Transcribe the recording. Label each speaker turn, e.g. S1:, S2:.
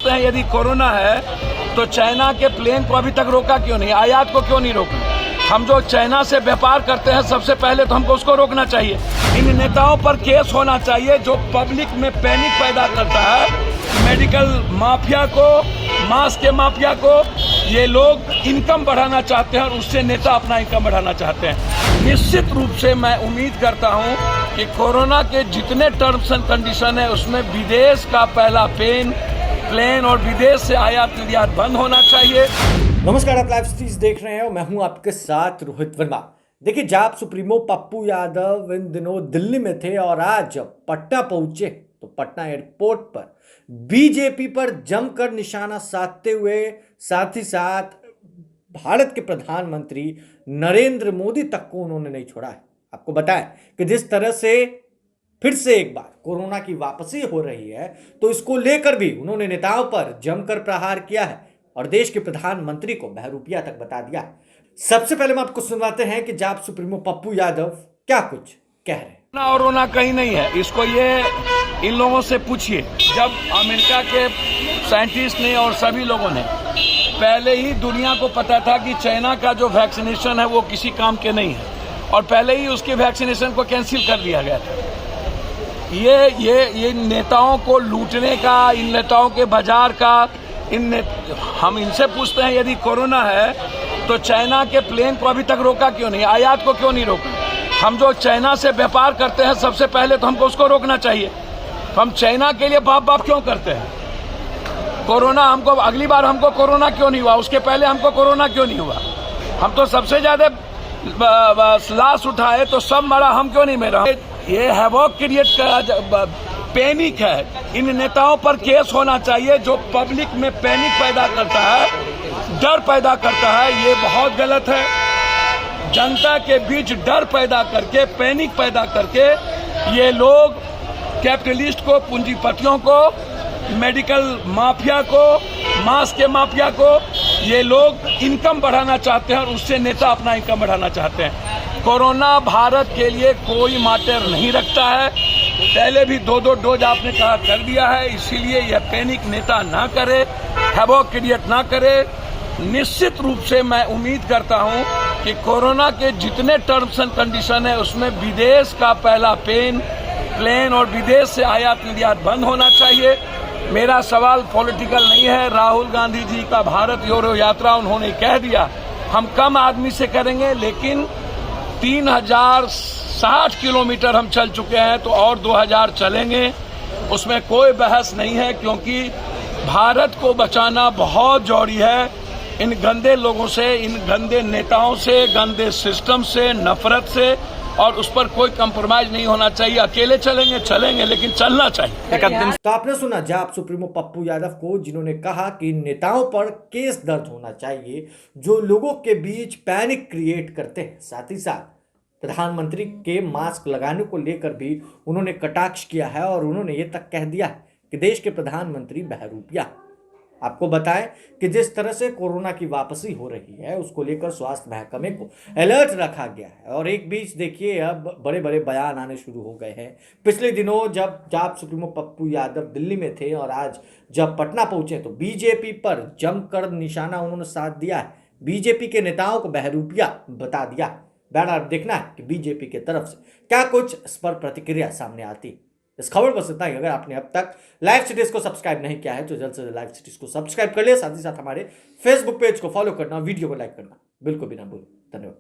S1: पूछते हैं यदि कोरोना है तो चाइना के प्लेन को अभी तक रोका क्यों नहीं, आयात को क्यों नहीं रोका? हम जो चाइना से व्यापार करते हैं सबसे पहले तो हमको उसको रोकना चाहिए। इन नेताओं पर केस होना चाहिए जो पब्लिक में पैनिक पैदा करता है। मेडिकल माफिया को, मास्क के माफिया को, ये लोग इनकम बढ़ाना चाहते हैं और उससे नेता अपना इनकम बढ़ाना चाहते हैं। निश्चित रूप से मैं उम्मीद करता हूं कि कोरोना के जितने टर्म्स एंड कंडीशन है उसमें विदेश का पहला प्लेन और विदेश से आयात निर्यात बंद होना चाहिए।
S2: नमस्कार, आप लाइव स्ट्रीज देख रहे हैं और मैं हूं आपके साथ रोहित वर्मा। देखिए, जाप सुप्रीमो पप्पू यादव इन दिनों दिल्ली में थे और आज जब पटना पहुंचे तो पटना एयरपोर्ट पर बीजेपी पर जमकर निशाना साधते हुए साथ ही साथ भारत के प्रधानमंत्री नरेंद्र मोदी तक को उन्होंने नहीं छोड़ा है। आपको बताएं कि जिस तरह से फिर से एक बार कोरोना की वापसी हो रही है तो इसको लेकर भी उन्होंने नेताओं पर जमकर प्रहार किया है और देश के प्रधानमंत्री को बहरूपिया तक बता दिया। सबसे पहले हम आपको सुनवाते हैं कि जाप सुप्रीमो पप्पू यादव क्या कुछ कह रहे हैं।
S1: और रोना कहीं नहीं है, इसको ये इन लोगों से पूछिए। जब अमेरिका के साइंटिस्ट ने और सभी लोगों ने पहले ही दुनिया को पता था कि चाइना का जो वैक्सीनेशन है वो किसी काम के नहीं है और पहले ही उसके वैक्सीनेशन को कैंसिल कर दिया गया था। ये नेताओं को लूटने का, इन नेताओं के बाजार का, हम इनसे पूछते हैं यदि कोरोना है तो चाइना के प्लेन को अभी तक रोका क्यों नहीं, आयात को क्यों नहीं रोका? हम जो चाइना से व्यापार करते हैं सबसे पहले तो हमको उसको रोकना चाहिए। हम चाइना के लिए बाप क्यों करते हैं? कोरोना हमको, अगली बार हमको कोरोना क्यों नहीं हुआ, उसके पहले हमको कोरोना क्यों नहीं हुआ? हम तो सबसे ज्यादा लाश उठाए तो सब मरा, हम क्यों नहीं मरा? ये हैवॉक क्रिएट का पैनिक है। इन नेताओं पर केस होना चाहिए जो पब्लिक में पैनिक पैदा करता है, डर पैदा करता है। ये बहुत गलत है। जनता के बीच डर पैदा करके, पैनिक पैदा करके ये लोग कैपिटलिस्ट को, पूंजीपतियों को, मेडिकल माफिया को, मास्क के माफिया को, ये लोग इनकम बढ़ाना चाहते हैं और उससे नेता अपना इनकम बढ़ाना चाहते हैं। कोरोना भारत के लिए कोई मैटर नहीं रखता है। पहले भी 2 डोज आपने कहा कर दिया है, इसीलिए यह पैनिक नेता ना करे, हैवॉक क्रिएट ना करे। निश्चित रूप से मैं उम्मीद करता हूं कि कोरोना के जितने टर्म्स एंड कंडीशन है उसमें विदेश का पहला प्लेन और विदेश से आयात निर्यात बंद होना चाहिए। मेरा सवाल पॉलिटिकल नहीं है। राहुल गांधी जी का भारत जोड़ो यात्रा उन्होंने कह दिया, हम कम आदमी से करेंगे, लेकिन 3060 किलोमीटर हम चल चुके हैं तो और 2000 चलेंगे, उसमें कोई बहस नहीं है, क्योंकि भारत को बचाना बहुत जरूरी है इन गंदे लोगों से, इन गंदे नेताओं से, गंदे सिस्टम से, नफरत से, और उस पर कोई कंप्रोमाइज नहीं होना चाहिए। अकेले चलेंगे लेकिन चलना चाहिए।
S2: तो आपने सुना जाप सुप्रीमो पप्पू यादव को, जिन्होंने कहा कि नेताओं पर केस दर्ज होना चाहिए जो लोगों के बीच पैनिक क्रिएट करते हैं। साथ ही साथ प्रधानमंत्री के मास्क लगाने को लेकर भी उन्होंने कटाक्ष किया है और उन्होंने ये तक कह दिया है कि देश के प्रधानमंत्री बहरूपिया। आपको बताएं कि जिस तरह से कोरोना की वापसी हो रही है उसको लेकर स्वास्थ्य महकमे को अलर्ट रखा गया है और एक बीच देखिए अब बड़े बड़े बयान आने शुरू हो गए हैं। पिछले दिनों जब जाप सुप्रीमो पप्पू यादव दिल्ली में थे और आज जब पटना पहुंचे तो बीजेपी पर जमकर निशाना उन्होंने साध दिया है। बीजेपी के नेताओं को बहरूपिया बता दिया। बैठा देखना है कि बीजेपी की तरफ से क्या कुछ इस पर प्रतिक्रिया सामने आती। इस खबर पर इतना ही। अगर आपने अब तक लाइव सिटीज को सब्सक्राइब नहीं किया है तो जल्द से जल्द लाइव सिटीज को सब्सक्राइब कर लिया। साथ ही साथ हमारे फेसबुक पेज को फॉलो करना, वीडियो को लाइक करना बिल्कुल भी ना भूलें। धन्यवाद।